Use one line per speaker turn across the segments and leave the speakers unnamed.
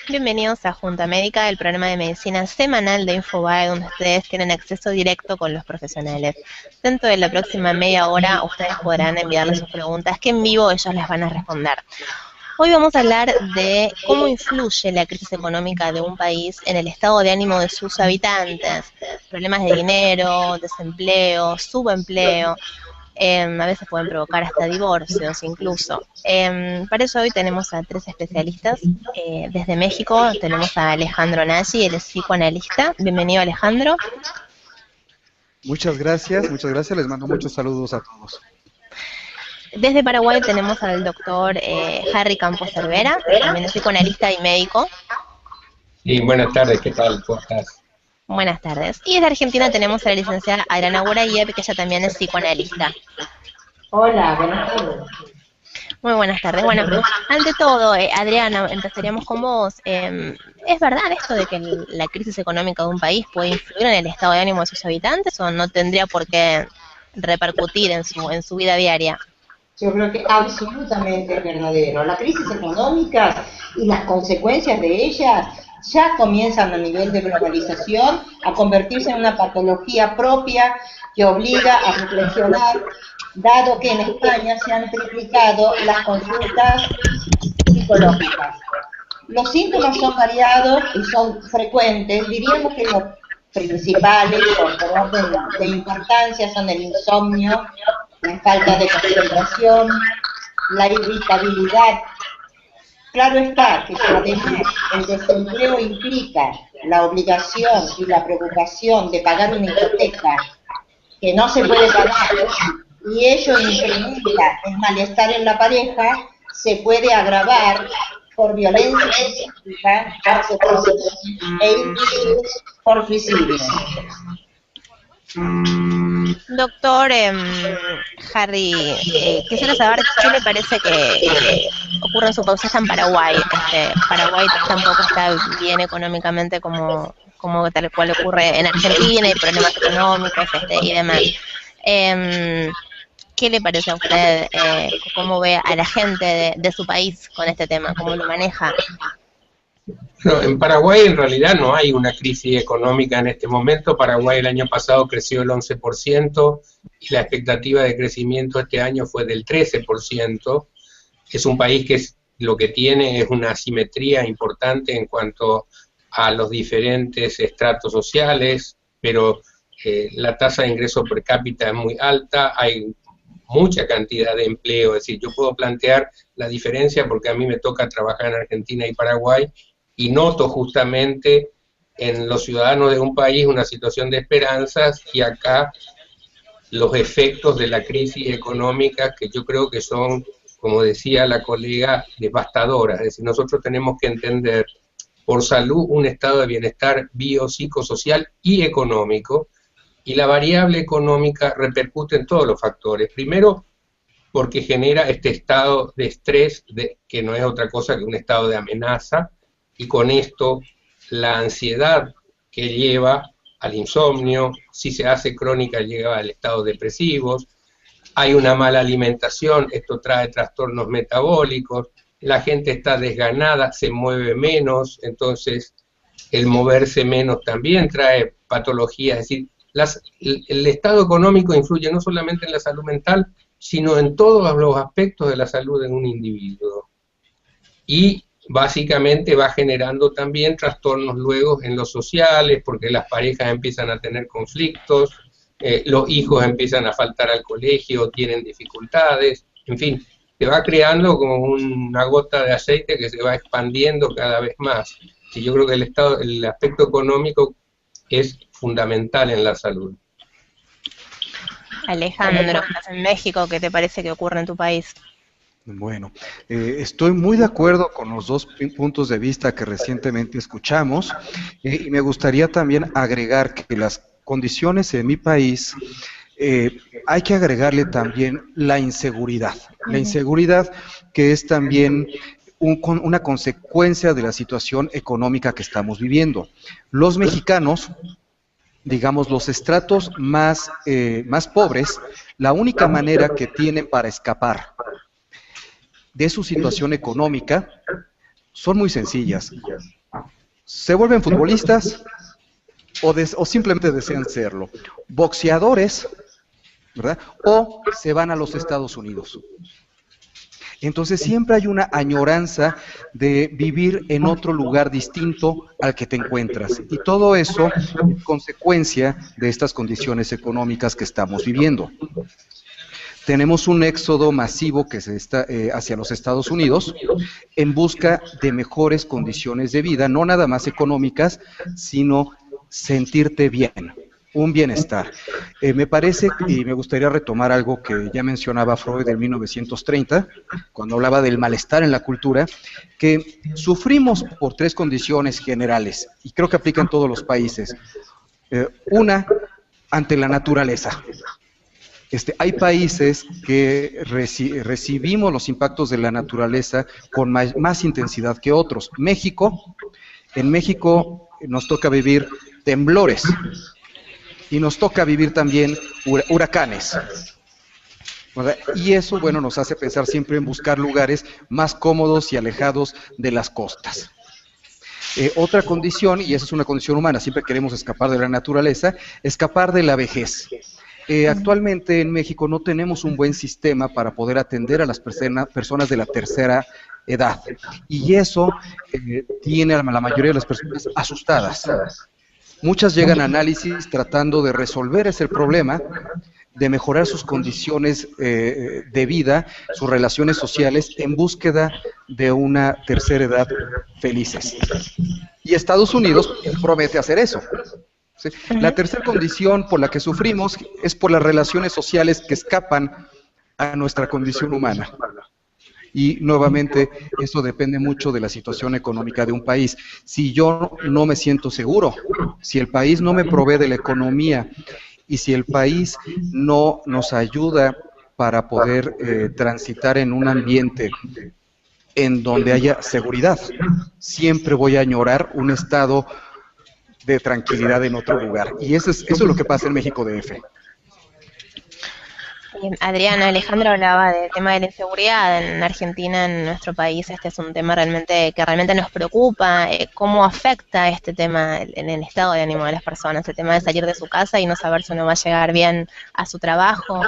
Bienvenidos a Junta Médica, el programa de medicina semanal de Infobae, donde ustedes tienen acceso directo con los profesionales. Dentro de la próxima media hora, ustedes podrán enviarles sus preguntas, que en vivo ellos las van a responder. Hoy vamos a hablar de cómo influye la crisis económica de un país en el estado de ánimo de sus habitantes. Problemas de dinero, desempleo, subempleo. A veces pueden provocar hasta divorcios incluso. Para eso hoy tenemos a tres especialistas. Desde México tenemos a Alejandro Nagy, él es psicoanalista. Bienvenido, Alejandro.
Muchas gracias, les mando muchos saludos a todos.
Desde Paraguay tenemos al doctor Harry Campos Cervera, también es psicoanalista y médico.
Sí, buenas tardes, ¿qué tal? ¿Cómo estás?
Buenas tardes. Y desde Argentina tenemos a la licenciada Adriana Burayev, que ella también es psicoanalista.
Hola, buenas tardes.
Muy buenas tardes. Bueno, ante todo, Adriana, empezaríamos con vos. ¿Es verdad esto de que la crisis económica de un país puede influir en el estado de ánimo de sus habitantes o no tendría por qué repercutir en su vida diaria?
Yo creo que absolutamente es verdadero. La crisis económica y las consecuencias de ellas ya comienzan a nivel de globalización a convertirse en una patología propia que obliga a reflexionar, dado que en España se han triplicado las consultas psicológicas. Los síntomas son variados y son frecuentes. Diríamos que los principales, por orden de importancia, son el insomnio, la falta de concentración, la irritabilidad. Claro está que además el desempleo implica la obligación y la preocupación de pagar una hipoteca que no se puede pagar y ello incrementa el malestar en la pareja, se puede agravar por violencia física, por secuestro e incluso por suicidio.
Doctor Harry, quisiera saber qué le parece que ocurre en su país. Está en Paraguay. Paraguay tampoco está bien económicamente como tal cual ocurre en Argentina, hay problemas económicos y demás. ¿Qué le parece a usted? ¿Cómo ve a la gente de su país con este tema? ¿Cómo lo maneja?
No, en Paraguay en realidad no hay una crisis económica en este momento. Paraguay el año pasado creció el 11% y la expectativa de crecimiento este año fue del 13%. Es un país que lo que tiene es una asimetría importante en cuanto a los diferentes estratos sociales, pero la tasa de ingreso per cápita es muy alta, hay mucha cantidad de empleo. Es decir, yo puedo plantear la diferencia porque a mí me toca trabajar en Argentina y Paraguay, y noto justamente en los ciudadanos de un país una situación de esperanzas, y acá los efectos de la crisis económica, que yo creo que son, como decía la colega, devastadoras. Es decir, nosotros tenemos que entender por salud un estado de bienestar biopsicosocial y económico, y la variable económica repercute en todos los factores. Primero, porque genera este estado de estrés, que no es otra cosa que un estado de amenaza, y con esto la ansiedad que lleva al insomnio, si se hace crónica lleva al estado depresivos, hay una mala alimentación, esto trae trastornos metabólicos, la gente está desganada, se mueve menos, entonces el moverse menos también trae patologías. Es decir, el estado económico influye no solamente en la salud mental, sino en todos los aspectos de la salud de un individuo. Y básicamente va generando también trastornos luego en los sociales, porque las parejas empiezan a tener conflictos, los hijos empiezan a faltar al colegio, tienen dificultades, en fin, se va creando como una gota de aceite que se va expandiendo cada vez más. Y yo creo que el aspecto económico es fundamental en la salud.
Alejandro, estás en México, ¿qué te parece que ocurre en tu país?
Bueno, estoy muy de acuerdo con los dos puntos de vista que recientemente escuchamos, y me gustaría también agregar que las condiciones en mi país, hay que agregarle también la inseguridad que es también una consecuencia de la situación económica que estamos viviendo. Los mexicanos, digamos, los estratos más pobres, la única manera que tienen para escapar de su situación económica son muy sencillas. Se vuelven futbolistas o simplemente desean serlo. Boxeadores, ¿verdad? O se van a los Estados Unidos. Entonces siempre hay una añoranza de vivir en otro lugar distinto al que te encuentras. Y todo eso es consecuencia de estas condiciones económicas que estamos viviendo. Tenemos un éxodo masivo que se está hacia los Estados Unidos en busca de mejores condiciones de vida, no nada más económicas, sino sentirte bien, un bienestar. Me parece, y me gustaría retomar algo que ya mencionaba Freud en 1930, cuando hablaba del malestar en la cultura, que sufrimos por tres condiciones generales, y creo que aplica en todos los países. Una, ante la naturaleza. Hay países que recibimos los impactos de la naturaleza con más intensidad que otros. En México nos toca vivir temblores y nos toca vivir también huracanes. ¿Verdad? Y eso, bueno, nos hace pensar siempre en buscar lugares más cómodos y alejados de las costas. Otra condición, y esa es una condición humana, siempre queremos escapar de la naturaleza, escapar de la vejez. Actualmente en México no tenemos un buen sistema para poder atender a las personas de la tercera edad, y eso tiene a la mayoría de las personas asustadas. Muchas llegan a análisis tratando de resolver ese problema, de mejorar sus condiciones de vida, sus relaciones sociales, en búsqueda de una tercera edad felices. Y Estados Unidos promete hacer eso. ¿Sí? La tercera condición por la que sufrimos es por las relaciones sociales que escapan a nuestra condición humana. Y nuevamente, eso depende mucho de la situación económica de un país. Si yo no me siento seguro, si el país no me provee de la economía y si el país no nos ayuda para poder transitar en un ambiente en donde haya seguridad, siempre voy a añorar un estado de tranquilidad en otro lugar. Y eso es lo que pasa en México DF.
Adriana, Alejandro hablaba del tema de la inseguridad en Argentina, en nuestro país. Este es un tema que realmente nos preocupa. ¿Cómo afecta este tema en el estado de ánimo de las personas? El tema de salir de su casa y no saber si uno va a llegar bien a su trabajo.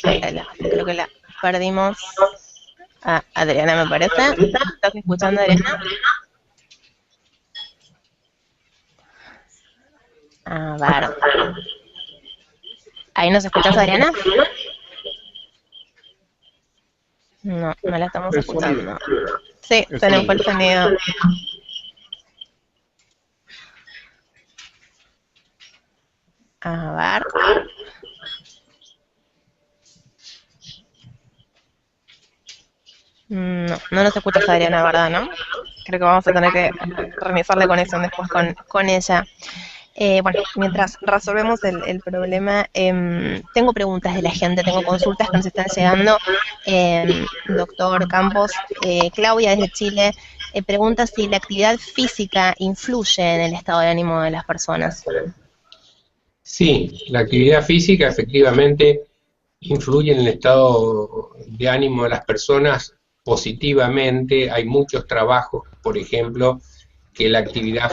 Creo que la perdimos. Adriana, me parece. ¿Estás escuchando, Adriana? A ver. ¿Ahí nos escuchas, Adriana? No, no la estamos escuchando. Sí, se nos fue el sonido. A ver. No, no nos escuchas, Adriana, ¿verdad? ¿No? Creo que vamos a tener que reiniciar la conexión después con ella. Bueno, mientras resolvemos el problema, tengo preguntas de la gente, tengo consultas que nos están llegando. Doctor Campos, Claudia desde Chile pregunta si la actividad física influye en el estado de ánimo de las personas.
Sí, la actividad física efectivamente influye en el estado de ánimo de las personas positivamente. Hay muchos trabajos, por ejemplo, que la actividad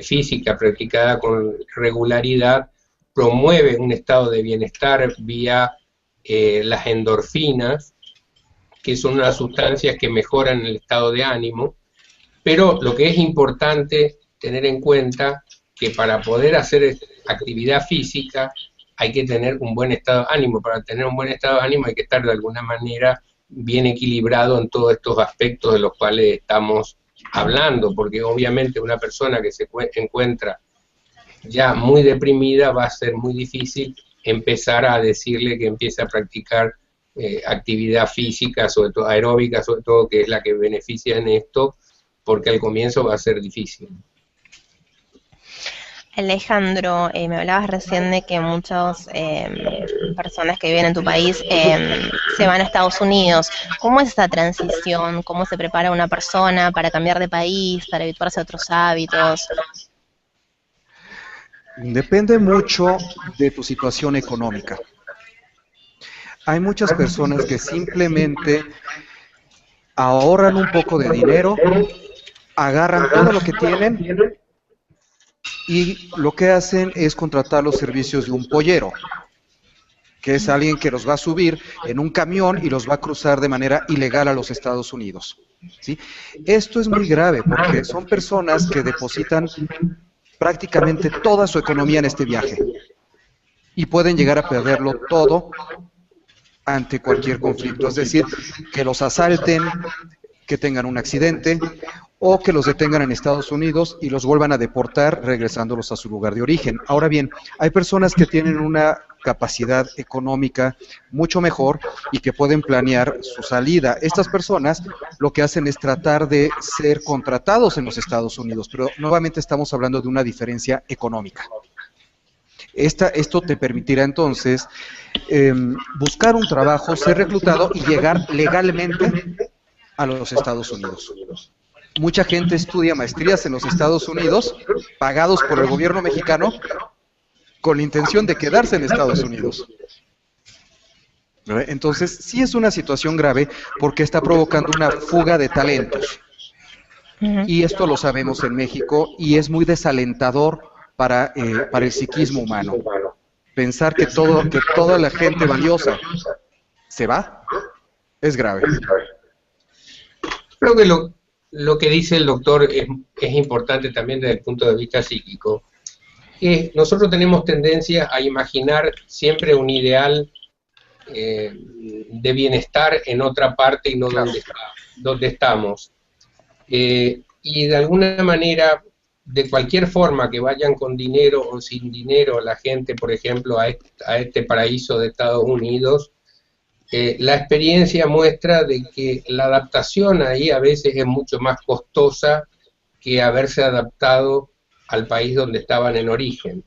física practicada con regularidad promueve un estado de bienestar vía las endorfinas, que son unas sustancias que mejoran el estado de ánimo. Pero lo que es importante tener en cuenta que para poder hacer actividad física hay que tener un buen estado de ánimo. Para tener un buen estado de ánimo hay que estar de alguna manera bien equilibrado en todos estos aspectos de los cuales estamos hablando, porque obviamente una persona que se encuentra ya muy deprimida va a ser muy difícil empezar a decirle que empiece a practicar actividad física, sobre todo aeróbica, sobre todo, que es la que beneficia en esto, porque al comienzo va a ser difícil.
Alejandro, me hablabas recién de que muchas personas que viven en tu país se van a Estados Unidos. ¿Cómo es esa transición? ¿Cómo se prepara una persona para cambiar de país, para habituarse a otros hábitos?
Depende mucho de tu situación económica. hay muchas personas que simplemente ahorran un poco de dinero, agarran todo lo que tienen y lo que hacen es contratar los servicios de un pollero, que es alguien que los va a subir en un camión y los va a cruzar de manera ilegal a los Estados Unidos, ¿sí? Esto es muy grave porque son personas que depositan prácticamente toda su economía en este viaje y pueden llegar a perderlo todo ante cualquier conflicto, es decir, que los asalten, que tengan un accidente o que los detengan en Estados Unidos y los vuelvan a deportar regresándolos a su lugar de origen. Ahora bien, hay personas que tienen una capacidad económica mucho mejor y que pueden planear su salida. Estas personas lo que hacen es tratar de ser contratados en los Estados Unidos, pero nuevamente estamos hablando de una diferencia económica. Esto te permitirá entonces buscar un trabajo, ser reclutado y llegar legalmente a los Estados Unidos. Mucha gente estudia maestrías en los Estados Unidos, pagados por el gobierno mexicano, con la intención de quedarse en Estados Unidos. Entonces, sí es una situación grave porque está provocando una fuga de talentos. Y esto lo sabemos en México y es muy desalentador para el psiquismo humano. Pensar que toda la gente valiosa se va es grave.
Creo que lo que dice el doctor es importante también desde el punto de vista psíquico. Nosotros tenemos tendencia a imaginar siempre un ideal de bienestar en otra parte y no donde estamos. Y de alguna manera, de cualquier forma que vayan con dinero o sin dinero la gente, por ejemplo, a este paraíso de Estados Unidos, la experiencia muestra de que la adaptación ahí a veces es mucho más costosa que haberse adaptado al país donde estaban en origen.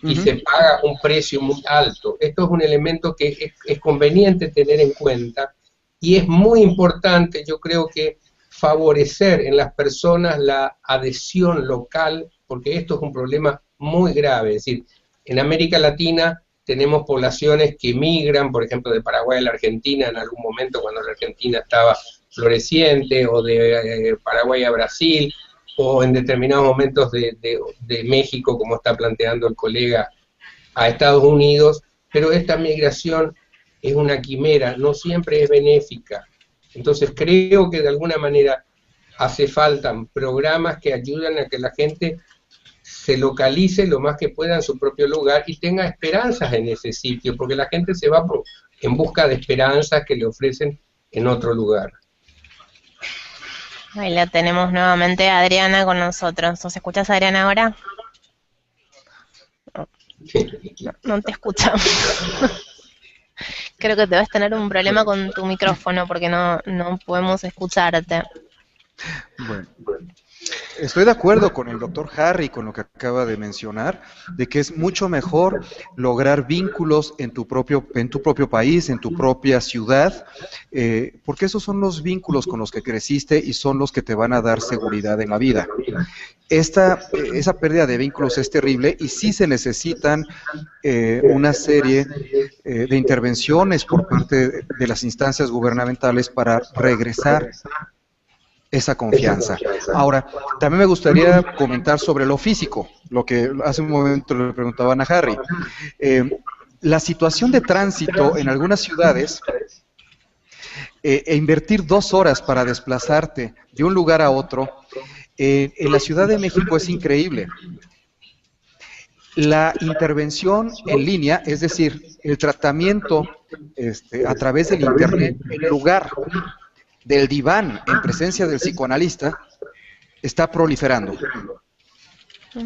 Y se paga un precio muy alto. Esto es un elemento que es conveniente tener en cuenta y es muy importante, yo creo que favorecer en las personas la adhesión local, porque esto es un problema muy grave. Es decir, en América Latina tenemos poblaciones que migran, por ejemplo, de Paraguay a la Argentina en algún momento cuando la Argentina estaba floreciente, o de Paraguay a Brasil, o en determinados momentos de México, como está planteando el colega, a Estados Unidos, pero esta migración es una quimera, no siempre es benéfica. Entonces creo que de alguna manera hace falta programas que ayuden a que la gente se localice lo más que pueda en su propio lugar y tenga esperanzas en ese sitio, porque la gente se va en busca de esperanzas que le ofrecen en otro lugar.
Ahí la tenemos nuevamente a Adriana con nosotros. ¿Nos escuchas, Adriana, ahora? No te escuchamos. Creo que debes tener un problema con tu micrófono porque no podemos escucharte.
Bueno, estoy de acuerdo con el doctor Harry, con lo que acaba de mencionar, de que es mucho mejor lograr vínculos en tu propio país, en tu propia ciudad, porque esos son los vínculos con los que creciste y son los que te van a dar seguridad en la vida. Esa pérdida de vínculos es terrible y sí se necesitan una serie de intervenciones por parte de las instancias gubernamentales para regresar esa confianza. Ahora, también me gustaría comentar sobre lo físico, lo que hace un momento le preguntaban a Harry. La situación de tránsito en algunas ciudades, invertir 2 horas para desplazarte de un lugar a otro, en la Ciudad de México es increíble. La intervención en línea, es decir, el tratamiento a través del Internet, en lugar del diván en presencia del psicoanalista, está proliferando. Sí.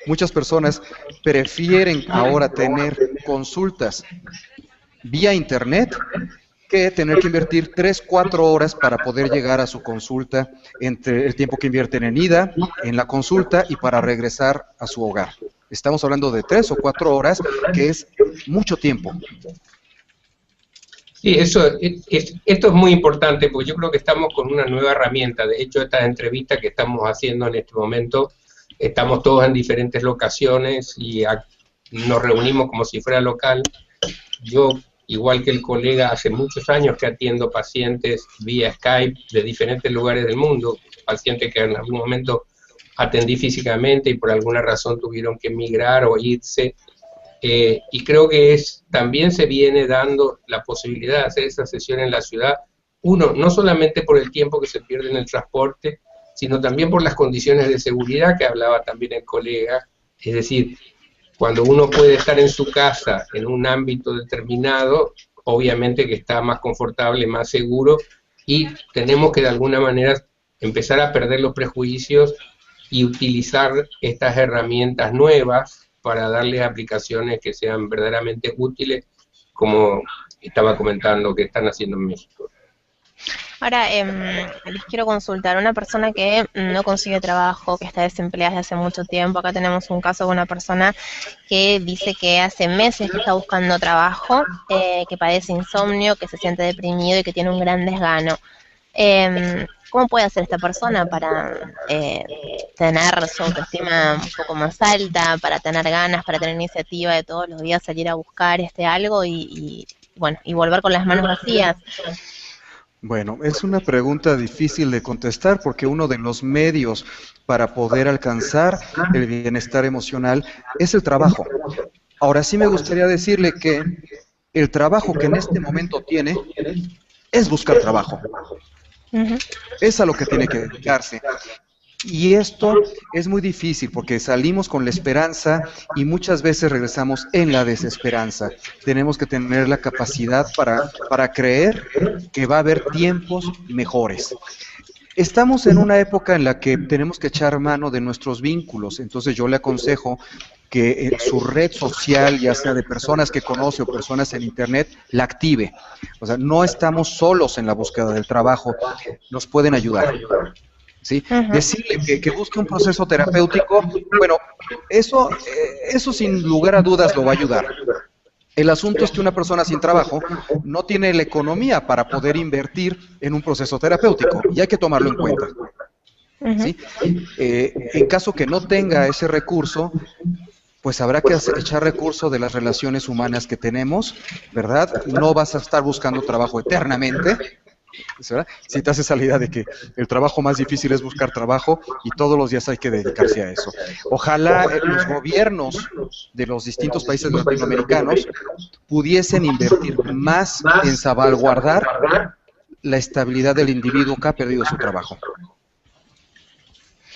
Muchas personas prefieren ahora tener consultas vía Internet que tener que invertir 3-4 horas para poder llegar a su consulta, entre el tiempo que invierten en ida, en la consulta y para regresar a su hogar. Estamos hablando de 3 o 4 horas, que es mucho tiempo.
Sí, esto es muy importante porque yo creo que estamos con una nueva herramienta. De hecho, estas entrevistas que estamos haciendo en este momento, estamos todos en diferentes locaciones y nos reunimos como si fuera local. Yo igual que el colega, hace muchos años que atiendo pacientes vía Skype de diferentes lugares del mundo, pacientes que en algún momento atendí físicamente y por alguna razón tuvieron que emigrar o irse, y creo que también se viene dando la posibilidad de hacer esa sesión en la ciudad, uno, no solamente por el tiempo que se pierde en el transporte, sino también por las condiciones de seguridad que hablaba también el colega, es decir, cuando uno puede estar en su casa en un ámbito determinado, obviamente que está más confortable, más seguro, y tenemos que de alguna manera empezar a perder los prejuicios y utilizar estas herramientas nuevas para darles aplicaciones que sean verdaderamente útiles, como estaba comentando que están haciendo en México.
Ahora, les quiero consultar, una persona que no consigue trabajo, que está desempleada desde hace mucho tiempo, acá tenemos un caso de una persona que dice que hace meses que está buscando trabajo, que padece insomnio, que se siente deprimido y que tiene un gran desgano. ¿Cómo puede hacer esta persona para tener su autoestima un poco más alta, para tener ganas, para tener iniciativa de todos los días salir a buscar algo y volver con las manos vacías?
Bueno, es una pregunta difícil de contestar porque uno de los medios para poder alcanzar el bienestar emocional es el trabajo. Ahora sí me gustaría decirle que el trabajo que en este momento tiene es buscar trabajo. Es a lo que tiene que dedicarse. Y esto es muy difícil porque salimos con la esperanza y muchas veces regresamos en la desesperanza. Tenemos que tener la capacidad para creer que va a haber tiempos mejores. Estamos en una época en la que tenemos que echar mano de nuestros vínculos, entonces yo le aconsejo que su red social, ya sea de personas que conoce o personas en internet, la active. O sea, no estamos solos en la búsqueda del trabajo, nos pueden ayudar. ¿Sí? Decirle que busque un proceso terapéutico, bueno, eso sin lugar a dudas lo va a ayudar. El asunto es que una persona sin trabajo no tiene la economía para poder invertir en un proceso terapéutico y hay que tomarlo en cuenta. ¿Sí? En caso que no tenga ese recurso, pues habrá que echar recurso de las relaciones humanas que tenemos, ¿verdad? No vas a estar buscando trabajo eternamente, ¿verdad? Si te haces a la idea de que el trabajo más difícil es buscar trabajo y todos los días hay que dedicarse a eso. Ojalá los gobiernos de los distintos países latinoamericanos pudiesen invertir más en salvaguardar la estabilidad del individuo que ha perdido su trabajo.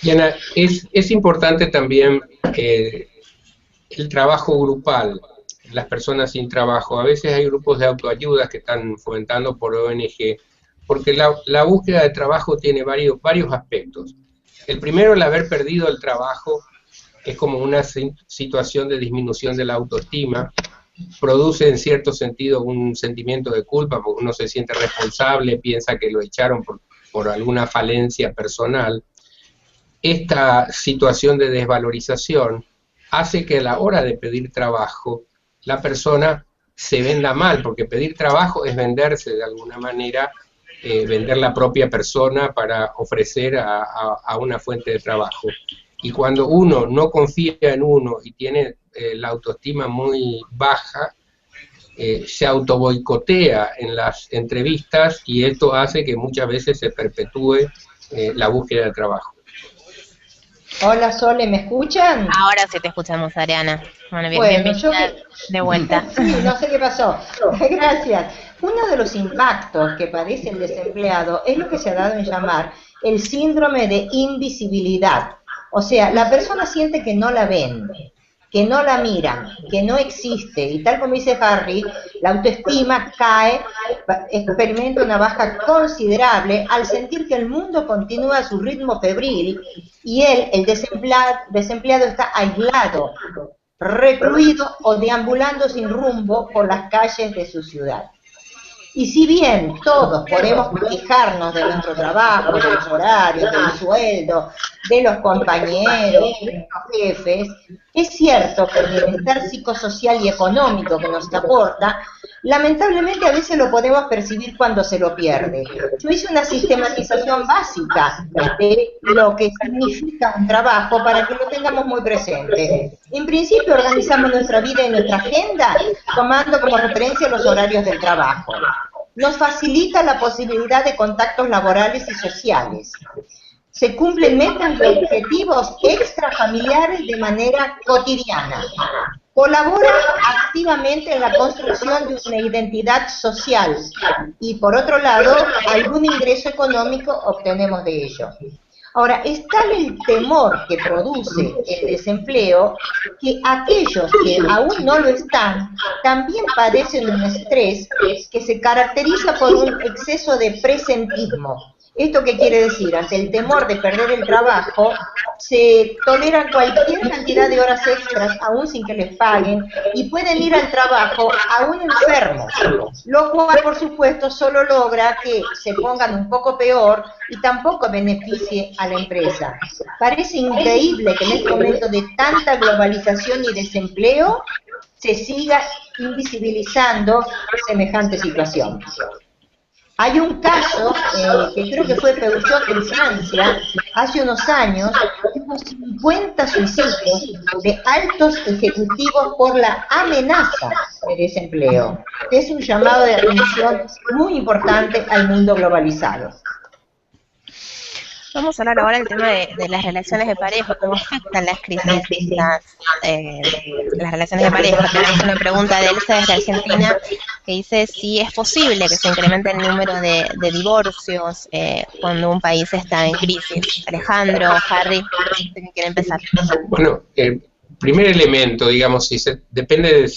Diana, es importante también el trabajo grupal, las personas sin trabajo. A veces hay grupos de autoayuda que están fomentando por ONG, porque la búsqueda de trabajo tiene varios aspectos. El primero, el haber perdido el trabajo, es como una situación de disminución de la autoestima, produce en cierto sentido un sentimiento de culpa, porque uno se siente responsable, piensa que lo echaron por alguna falencia personal. Esta situación de desvalorización hace que a la hora de pedir trabajo, la persona se venda mal, porque pedir trabajo es venderse de alguna manera, vender la propia persona para ofrecer a una fuente de trabajo. Y cuando uno no confía en uno y tiene la autoestima muy baja, se autoboicotea en las entrevistas y esto hace que muchas veces se perpetúe la búsqueda de trabajo.
Hola Sole, ¿me escuchan?
Ahora sí te escuchamos, Ariana. Bueno, bienvenida de vuelta.
Sí, no sé qué pasó. Gracias. Uno de los impactos que padece el desempleado es lo que se ha dado en llamar el síndrome de invisibilidad. O sea, la persona siente que no la ven, que no la miran, que no existe. Y tal como dice Harry, la autoestima cae, experimenta una baja considerable al sentir que el mundo continúa a su ritmo febril y él, el desempleado, está aislado, recluido o deambulando sin rumbo por las calles de su ciudad. Y si bien todos podemos quejarnos de nuestro trabajo, de los horarios, del sueldo, de los compañeros, de los jefes, es cierto que el bienestar psicosocial y económico que nos aporta Lamentablemente a veces lo podemos percibir cuando se lo pierde. Yo hice una sistematización básica de lo que significa un trabajo para que lo tengamos muy presente. En principio organizamos nuestra vida y nuestra agenda tomando como referencia los horarios del trabajo. Nos facilita la posibilidad de contactos laborales y sociales. Se cumplen metas y objetivos extrafamiliares de manera cotidiana. Colabora activamente en la construcción de una identidad social y, por otro lado, algún ingreso económico obtenemos de ello. Ahora, es tal el temor que produce el desempleo que aquellos que aún no lo están también padecen un estrés que se caracteriza por un exceso de presentismo. ¿Esto qué quiere decir? Ante el temor de perder el trabajo, se toleran cualquier cantidad de horas extras, aún sin que les paguen, y pueden ir al trabajo aún enfermos, lo cual, por supuesto, solo logra que se pongan un poco peor y tampoco beneficie a la empresa. Parece increíble que en este momento de tanta globalización y desempleo se siga invisibilizando semejante situación. Hay un caso que creo que fue Peugeot en Francia, hace unos años, hubo 50 suicidios de altos ejecutivos por la amenaza de desempleo, que es un llamado de atención muy importante al mundo globalizado.
Vamos a hablar ahora del tema de las relaciones de pareja, cómo afectan las crisis las relaciones de pareja. Tenemos una pregunta de Elsa desde Argentina que dice si es posible que se incremente el número de divorcios cuando un país está en crisis. Alejandro, Harry, ¿quién quiere empezar?
Bueno, el primer elemento, digamos, depende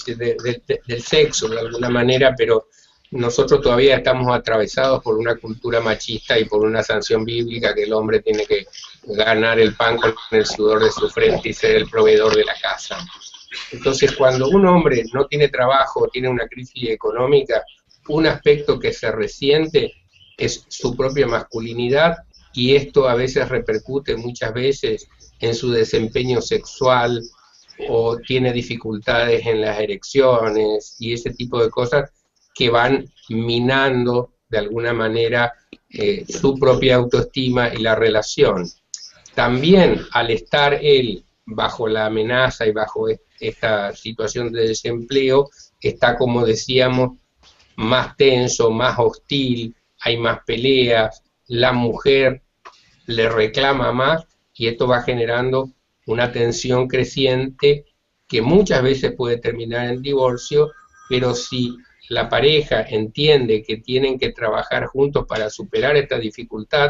del sexo de alguna manera, pero nosotros todavía estamos atravesados por una cultura machista y por una sanción bíblica que el hombre tiene que ganar el pan con el sudor de su frente y ser el proveedor de la casa. Entonces, cuando un hombre no tiene trabajo, tiene una crisis económica, un aspecto que se resiente es su propia masculinidad, y esto a veces repercute muchas veces en su desempeño sexual, o tiene dificultades en las erecciones y ese tipo de cosas que van minando de alguna manera su propia autoestima y la relación. También al estar él bajo la amenaza y bajo esta situación de desempleo, está, como decíamos, más tenso, más hostil, hay más peleas, la mujer le reclama más, y esto va generando una tensión creciente que muchas veces puede terminar en divorcio, pero si la pareja entiende que tienen que trabajar juntos para superar esta dificultad,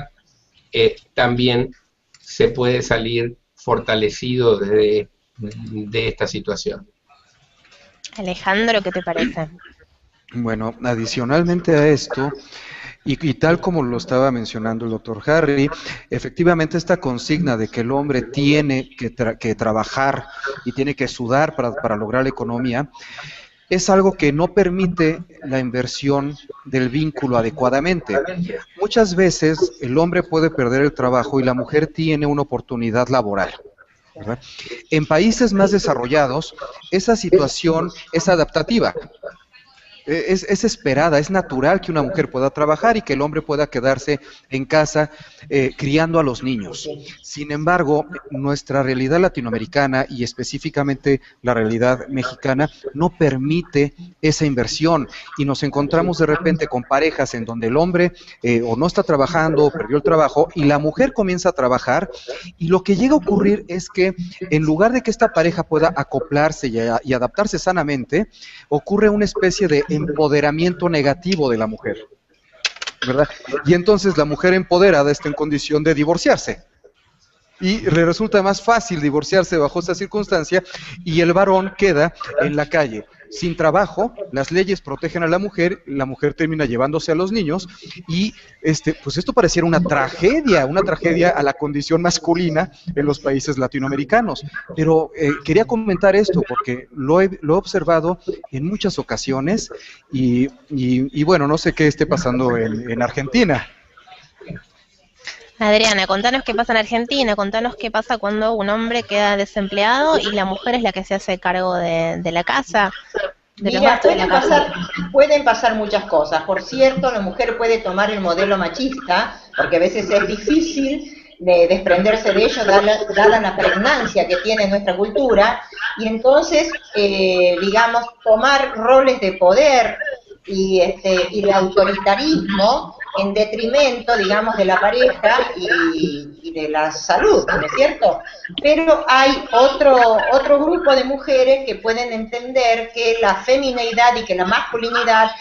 también se puede salir fortalecido de esta situación.
Alejandro, ¿qué te parece?
Bueno, adicionalmente a esto, y tal como lo estaba mencionando el doctor Harry, efectivamente esta consigna de que el hombre tiene que trabajar y tiene que sudar para lograr la economía, es algo que no permite la inversión del vínculo adecuadamente. Muchas veces el hombre puede perder el trabajo y la mujer tiene una oportunidad laboral, ¿verdad? En países más desarrollados, esa situación es adaptativa. Es esperada, es natural que una mujer pueda trabajar y que el hombre pueda quedarse en casa criando a los niños. Sin embargo, nuestra realidad latinoamericana y específicamente la realidad mexicana no permite esa inversión, y nos encontramos de repente con parejas en donde el hombre o no está trabajando o perdió el trabajo y la mujer comienza a trabajar, y lo que llega a ocurrir es que en lugar de que esta pareja pueda acoplarse y adaptarse sanamente, ocurre una especie de empoderamiento negativo de la mujer, ¿verdad? Y entonces la mujer empoderada está en condición de divorciarse, y le resulta más fácil divorciarse bajo esa circunstancia, y el varón queda en la calle sin trabajo. Las leyes protegen a la mujer termina llevándose a los niños, y pues esto pareciera una tragedia a la condición masculina en los países latinoamericanos. Pero quería comentar esto porque lo he observado en muchas ocasiones, y bueno, no sé qué esté pasando en Argentina.
Adriana, contanos qué pasa en Argentina, contanos qué pasa cuando un hombre queda desempleado y la mujer es la que se hace cargo de la casa. de los
Mira,
gastos de la casa.
pueden pasar muchas cosas. Por cierto, la mujer puede tomar el modelo machista, porque a veces es difícil de desprenderse de ello, dada la pregnancia que tiene nuestra cultura, y entonces, digamos, tomar roles de poder y de autoritarismo en detrimento, digamos, de la pareja y de la salud, ¿no es cierto? Pero hay otro grupo de mujeres que pueden entender que la femineidad y que la masculinidad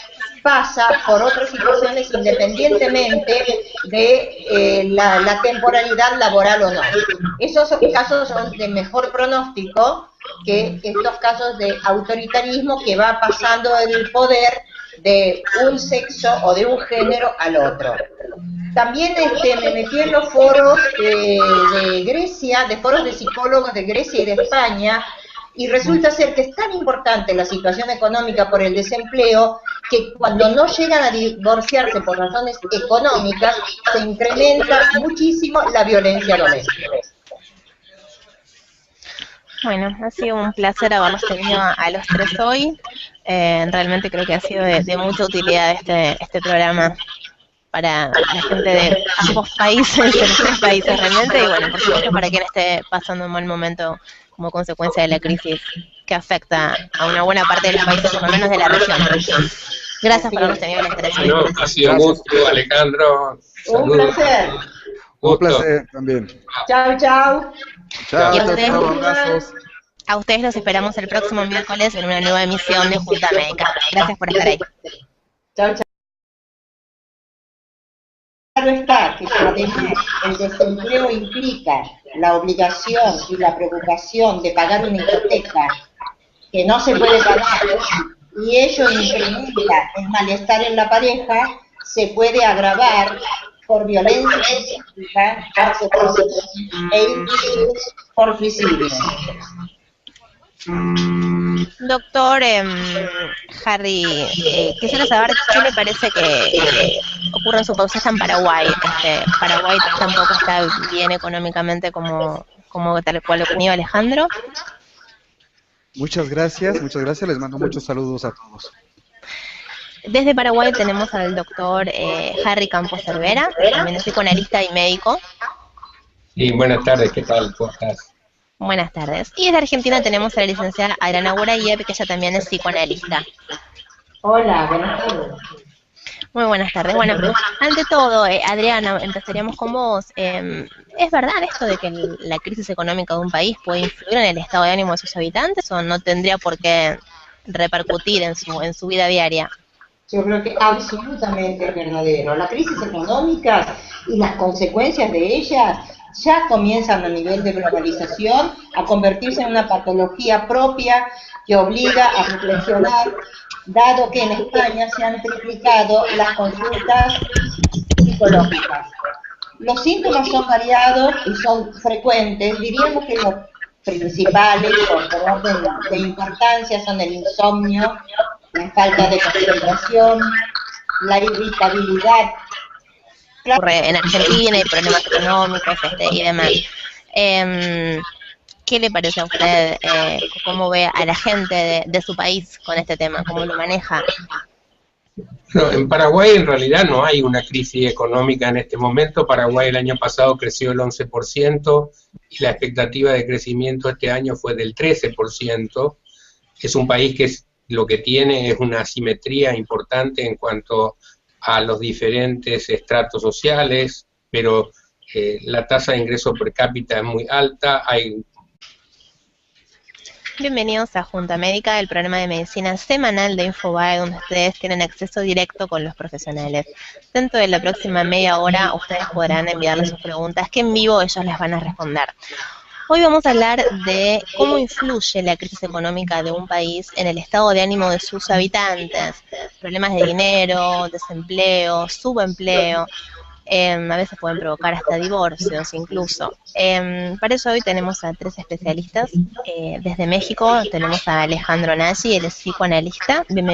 pasa por otras situaciones independientemente de la temporalidad laboral o no. Esos casos son de mejor pronóstico que estos casos de autoritarismo que va pasando el poder de un sexo o de un género al otro. También me metí en los foros de Grecia, de foros de psicólogos de Grecia y de España, y resulta ser que es tan importante la situación económica por el desempleo que cuando no llegan a divorciarse por razones económicas se incrementa muchísimo la violencia doméstica.
Bueno, ha sido un placer haberlos tenido a los tres hoy. Realmente creo que ha sido de mucha utilidad este programa para la gente de ambos países, de los tres países realmente, y bueno, por supuesto para quien esté pasando un mal momento como consecuencia de la crisis que afecta a una buena parte de los países, por lo menos de la región. Gracias por habernos tenido el interés.
Bueno, ha sido un gusto, Alejandro.
Un placer.
Un placer también.
Chao, chao.
Chao,
Y
chao,
ustedes,
chao, abrazos.
a ustedes los esperamos el próximo miércoles en una nueva emisión de Junta Médica. Gracias por estar ahí.
Chao, chao. Claro está que además el desempleo implica la obligación y la preocupación de pagar una hipoteca que no se puede pagar y ello incrementa el malestar en la pareja, se puede agravar por violencia física, por secuestro e incluso por suicidio.
Doctor Harry, quisiera saber qué le parece que ocurre en su país. Está en Paraguay. Paraguay tampoco está bien económicamente como tal cual lo tenía Alejandro.
Muchas gracias, les mando muchos saludos a todos.
Desde Paraguay tenemos al doctor Harry Campos Cervera, también es psicoanalista y médico.
Sí, buenas tardes, ¿qué tal? ¿Cómo estás?
Buenas tardes. Y desde Argentina tenemos a la licenciada Adriana Gurayeb, que ella también es psicoanalista.
Hola, buenas tardes.
Muy buenas tardes. Bueno, ante todo, Adriana, empezaríamos con vos. ¿Es verdad esto de que la crisis económica de un país puede influir en el estado de ánimo de sus habitantes o no tendría por qué repercutir en su vida diaria?
Yo creo que absolutamente es verdadero. La crisis económica y las consecuencias de ellas ya comienzan a nivel de globalización a convertirse en una patología propia que obliga a reflexionar, dado que en España se han triplicado las consultas psicológicas. Los síntomas son variados y son frecuentes. Diríamos que los principales, por orden de importancia, son el insomnio, la falta de concentración, la irritabilidad.
Ocurre en Argentina, hay problemas económicos y demás. ¿Qué le parece a usted? ¿Cómo ve a la gente de su país con este tema? ¿Cómo lo maneja?
No, en Paraguay en realidad no hay una crisis económica en este momento. Paraguay el año pasado creció el 11% y la expectativa de crecimiento este año fue del 13%. Es un país que lo que tiene es una asimetría importante en cuanto a los diferentes estratos sociales, pero la tasa de ingreso per cápita es muy alta.
Bienvenidos a Junta Médica, el programa de medicina semanal de Infobae, donde ustedes tienen acceso directo con los profesionales. Dentro de la próxima media hora, ustedes podrán enviarles sus preguntas, que en vivo ellos les van a responder. Hoy vamos a hablar de cómo influye la crisis económica de un país en el estado de ánimo de sus habitantes. Problemas de dinero, desempleo, subempleo. A veces pueden provocar hasta divorcios incluso. Para eso hoy tenemos a tres especialistas. Desde México tenemos a Alejandro Nagy, él es psicoanalista. Bienvenido.